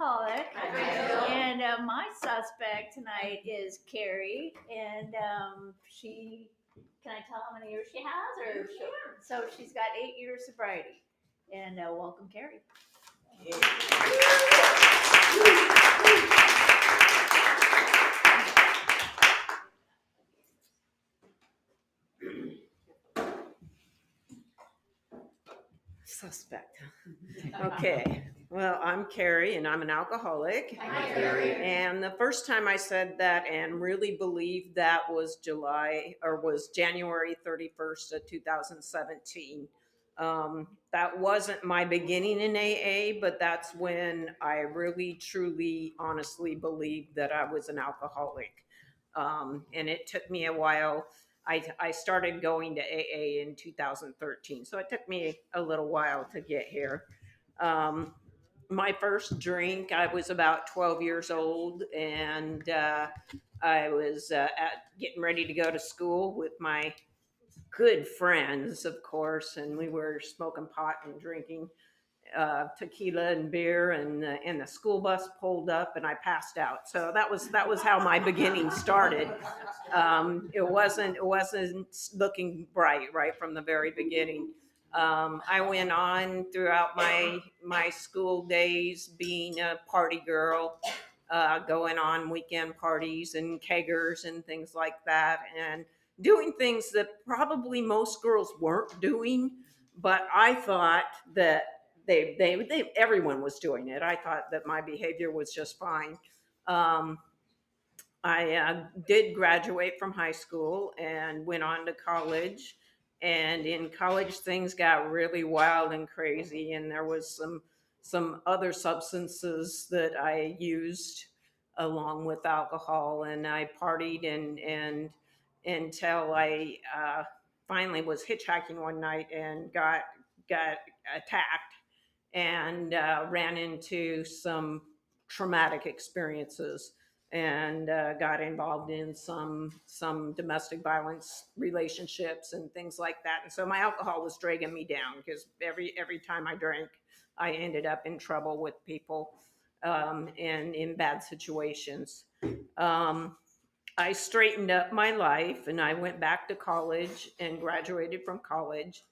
alcoholic, and my suspect tonight is Cary, and she. Can I tell how many years she has, or so she's got 8 years sobriety, and welcome, Cary. Suspect. Okay. Well, I'm Cary, and I'm an alcoholic. Hi, Cary. And the first time I said that and really believed that was January 31st of 2017. That wasn't my beginning in AA, but that's when I really, truly, honestly believed that I was an alcoholic. And it took me a while. I started going to AA in 2013, so it took me a little while to get here. My first drink, I was about 12 years old, and I was getting ready to go to school with my good friends, of course, and we were smoking pot and drinking tequila and beer, and the school bus pulled up, and I passed out. So that was how my beginning started. It wasn't looking bright right from the very beginning. I went on throughout my school days being a party girl, going on weekend parties and keggers and things like that, and doing things that probably most girls weren't doing. But I thought that everyone was doing it. I thought that my behavior was just fine. Um, I did graduate from high school and went on to college. And in college, things got really wild and crazy, and there was some other substances that I used along with alcohol, and I partied and until I finally was hitchhiking one night and got attacked and ran into some traumatic experiences and got involved in some domestic violence relationships and things like that. And so my alcohol was dragging me down because every time I drank, I ended up in trouble with people and in bad situations. Um, I straightened up my life and I went back to college and graduated from college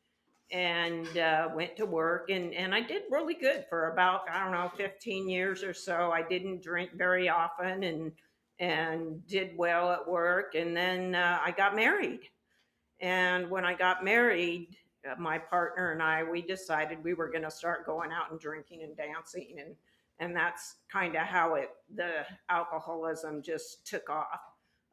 and went to work, and I did really good for about, I don't know, 15 years or so. I didn't drink very often and did well at work. And then I got married. And when I got married, my partner and I, we decided we were going to start going out and drinking and dancing. And that's kind of how the alcoholism just took off.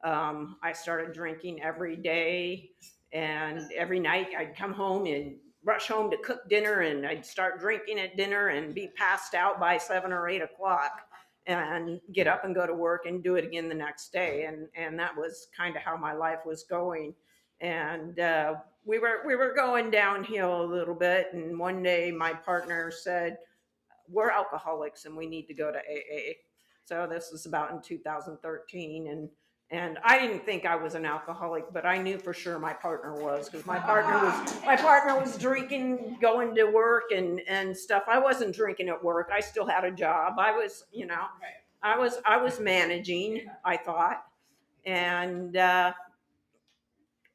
I started drinking every day, and every night I'd come home and rush home to cook dinner, and I'd start drinking at dinner and be passed out by 7 or 8 o'clock and get up and go to work and do it again the next day. And that was kind of how my life was going. And we were going downhill a little bit. And one day my partner said, "We're alcoholics and we need to go to AA." So this was about in 2013, and I didn't think I was an alcoholic, but I knew for sure my partner was, because my partner was drinking, going to work and stuff. I wasn't drinking at work. I still had a job. I was, I was managing, I thought. And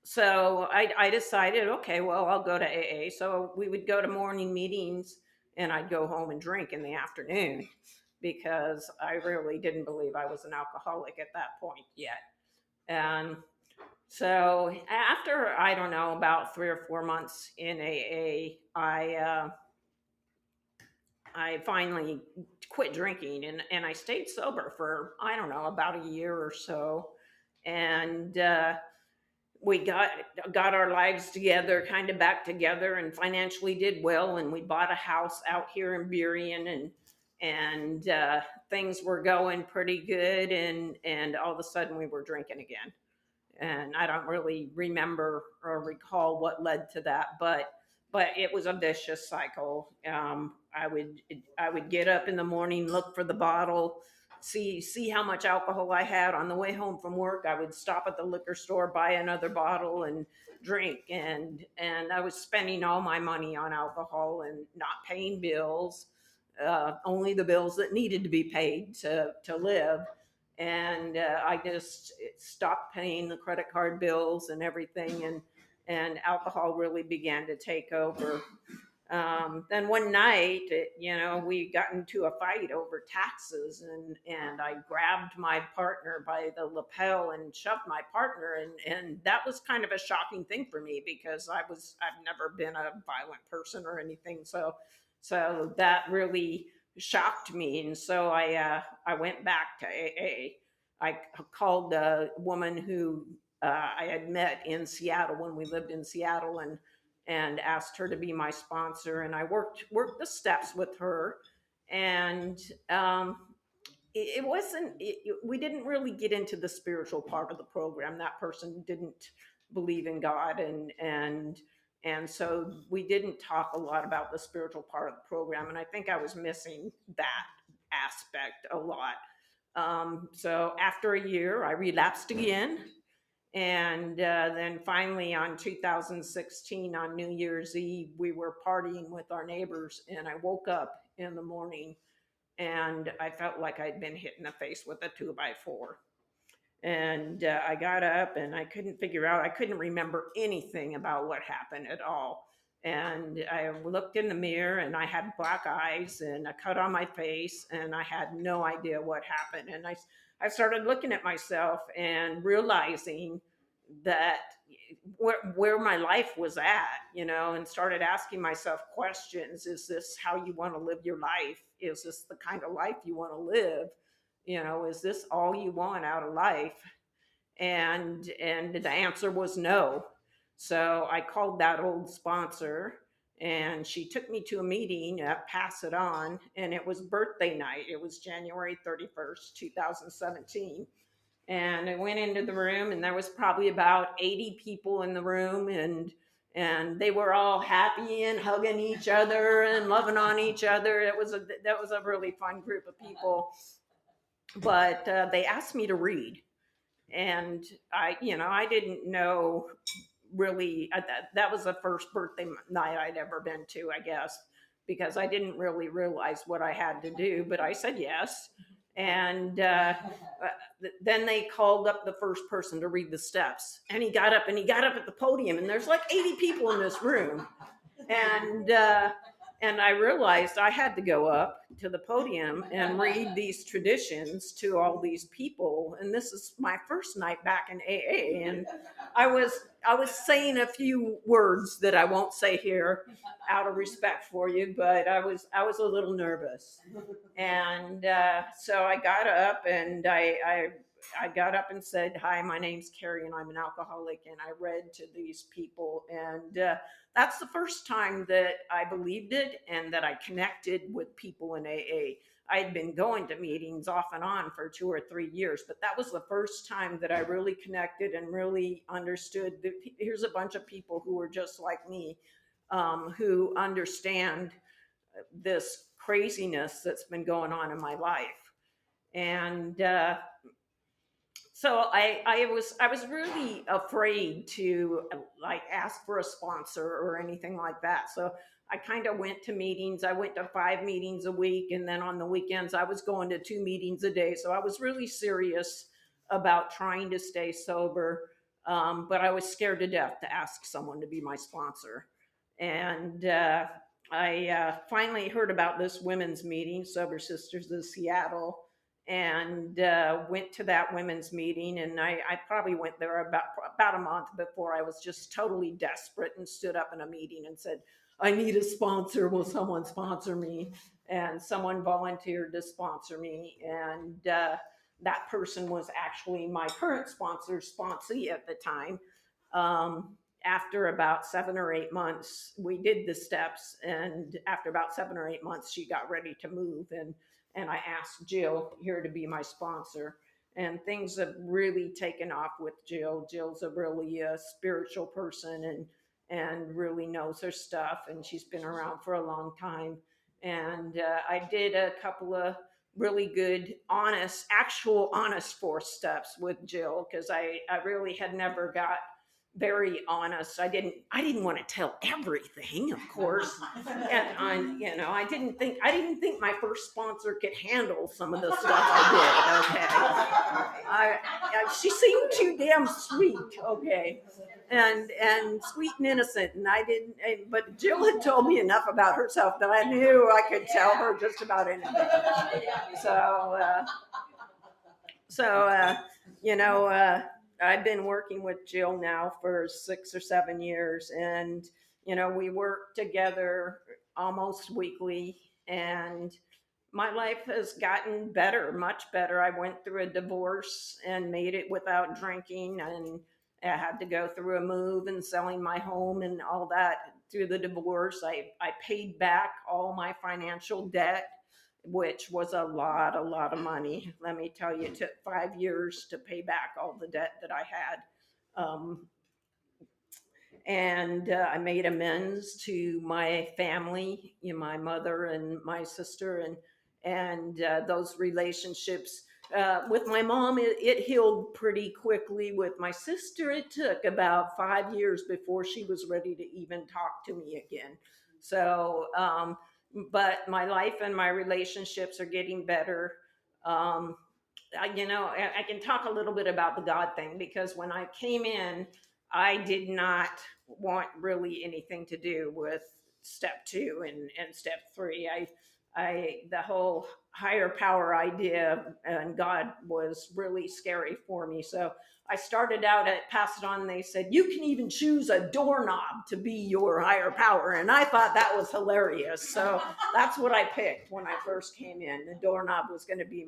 so I decided, okay, well, I'll go to AA. So we would go to morning meetings, and I'd go home and drink in the afternoon because I really didn't believe I was an alcoholic at that point yet. And so after, I don't know, about 3 or 4 months in AA, I finally quit drinking, and I stayed sober for, I don't know, about a year or so. And we got our lives together, kind of back together, and financially did well. And we bought a house out here in Burien, and things were going pretty good. And all of a sudden, we were drinking again. And I don't really remember or recall what led to that, but it was a vicious cycle. I would get up in the morning, look for the bottle, see how much alcohol I had. On the way home from work, I would stop at the liquor store, buy another bottle, and drink. And I was spending all my money on alcohol and not paying bills. only the bills that needed to be paid to live. And I just stopped paying the credit card bills and everything, and alcohol really began to take over. Then one night, we got into a fight over taxes, and I grabbed my partner by the lapel and shoved my partner, and that was kind of a shocking thing for me because I've never been a violent person or anything, so that really shocked me, and so I went back to AA. I called a woman who I had met in Seattle when we lived in Seattle, and asked her to be my sponsor, and I worked the steps with her, and um, it wasn't. We didn't really get into the spiritual part of the program. That person didn't believe in God, and so we didn't talk a lot about the spiritual part of the program, and I think I was missing that aspect a lot. So after a year, I relapsed again, and then finally, on 2016, on New Year's Eve, we were partying with our neighbors, and I woke up in the morning and I felt like I'd been hit in the face with a 2x4. And I got up and I couldn't figure out, I couldn't remember anything about what happened at all. And I looked in the mirror and I had black eyes and a cut on my face, and I had no idea what happened. And I started looking at myself and realizing that where my life was at, and started asking myself questions. Is this how you want to live your life? Is this the kind of life you want to live? Is this all you want out of life? And the answer was no. So I called that old sponsor, and she took me to a meeting at Pass It On, and it was birthday night. It was January 31st, 2017. And I went into the room, and there was probably about 80 people in the room, and they were all happy and hugging each other and loving on each other. That was a really fun group of people. But they asked me to read, and I didn't know really. That was the first birthday night I'd ever been to, I guess, because I didn't really realize what I had to do, but I said yes. And then they called up the first person to read the steps, and he got up at the podium, and there's like 80 people in this room, and I realized I had to go up to the podium and read these traditions to all these people. And this is my first night back in AA, and I was saying a few words that I won't say here out of respect for you, but I was a little nervous, and so I got up and I got up and said, "Hi, my name's Cary, and I'm an alcoholic." And I read to these people, and that's the first time that I believed it and that I connected with people in AA. I had been going to meetings off and on for 2 or 3 years, but that was the first time that I really connected and really understood that here's a bunch of people who are just like me, who understand this craziness that's been going on in my life. And so I was really afraid to like ask for a sponsor or anything like that. So I kind of went to meetings. I went to 5 meetings a week, and then on the weekends I was going to 2 meetings a day. So I was really serious about trying to stay sober, but I was scared to death to ask someone to be my sponsor. And I finally heard about this women's meeting, Sober Sisters of Seattle, and went to that women's meeting. And I probably went there about a month before I was just totally desperate and stood up in a meeting and said, "I need a sponsor. Will someone sponsor me?" And someone volunteered to sponsor me. And that person was actually my current sponsee at the time. After about 7 or 8 months, we did the steps. And after about 7 or 8 months, she got ready to move. And I asked Jill here to be my sponsor. And things have really taken off with Jill. Jill's a really spiritual person, and really knows her stuff. And she's been around for a long time. And I did a couple of really good, honest 4 steps with Jill, because I really had never got very honest. I didn't want to tell everything, of course. And I didn't think my first sponsor could handle some of the stuff I did. Okay. She seemed too damn sweet. Okay. And sweet and innocent, and I didn't. But Jill had told me enough about herself that I knew I could tell her just about anything. So, so you know, I've been working with Jill now for 6 or 7 years, and we work together almost weekly, and my life has gotten better, much better. I went through a divorce and made it without drinking, and I had to go through a move and selling my home and all that through the divorce. I paid back all my financial debt, which was a lot of money. Let me tell you, it took 5 years to pay back all the debt that I had. And I made amends to my family, my mother and my sister, and those relationships. With my mom, it healed pretty quickly. With my sister, it took about 5 years before she was ready to even talk to me again. So, but my life and my relationships are getting better. Um, I can talk a little bit about the God thing, because when I came in, I did not want really anything to do with step two and step three. The whole higher power idea and God was really scary for me. So I started out at Pass It On. They said, you can even choose a doorknob to be your higher power. And I thought that was hilarious. So that's what I picked when I first came in. The doorknob was going to be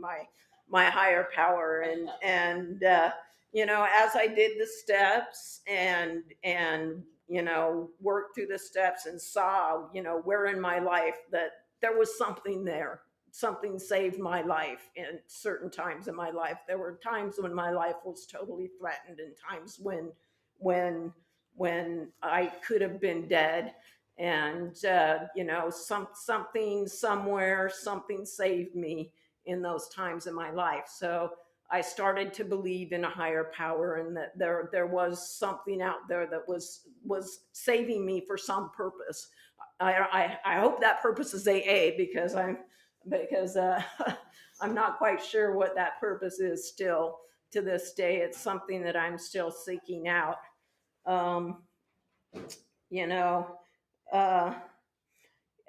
my higher power. And as I did the steps and worked through the steps and saw where in my life that there was something there. Something saved my life in certain times in my life. There were times when my life was totally threatened, and times when when I could have been dead. And something somewhere, something saved me in those times in my life. So I started to believe in a higher power, and that there was something out there that was saving me for some purpose. I hope that purpose is AA, because I'm not quite sure what that purpose is still to this day. It's something that I'm still seeking out. Um, you know, uh,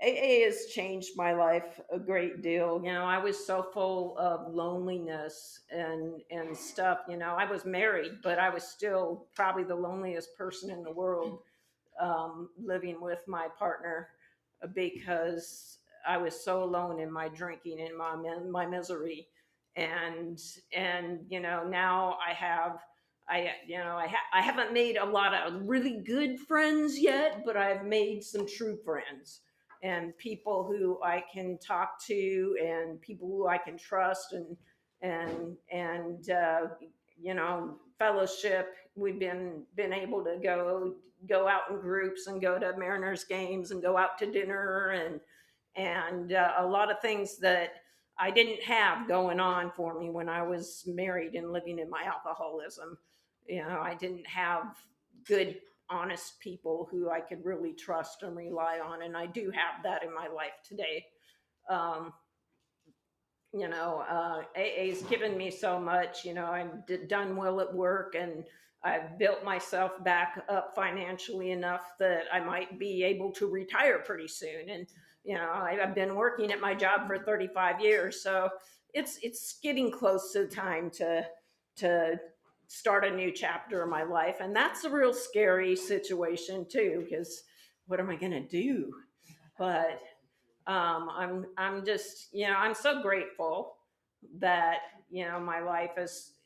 AA has changed my life a great deal. I was so full of loneliness and stuff. I was married, but I was still probably the loneliest person in the world, living with my partner, because I was so alone in my drinking and my misery. And now I haven't made a lot of really good friends yet, but I've made some true friends, and people who I can talk to, and people who I can trust, and fellowship. We've been able to go out in groups and go to Mariners games and go out to dinner, and a lot of things that I didn't have going on for me when I was married and living in my alcoholism. I didn't have good, honest people who I could really trust and rely on, and I do have that in my life today. Um, AA's given me so much. I've done well at work, and I've built myself back up financially enough that I might be able to retire pretty soon. And I've been working at my job for 35 years, so it's getting close to time to start a new chapter in my life, and that's a real scary situation too, because what am I going to do? But I'm just I'm so grateful that my life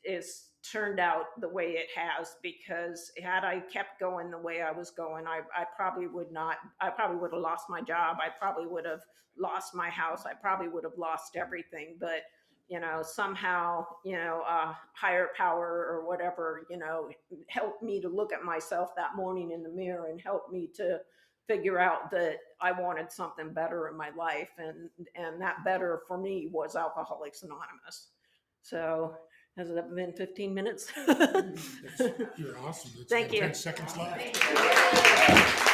is turned out the way it has, because had I kept going the way I was going, I probably would not. I probably would have lost my job. I probably would have lost my house. I probably would have lost everything. But somehow a higher power or whatever helped me to look at myself that morning in the mirror and helped me to figure out that I wanted something better in my life, and that better for me was Alcoholics Anonymous. So Has it been 15 minutes? You're awesome. It's Thank got you. 10 seconds left.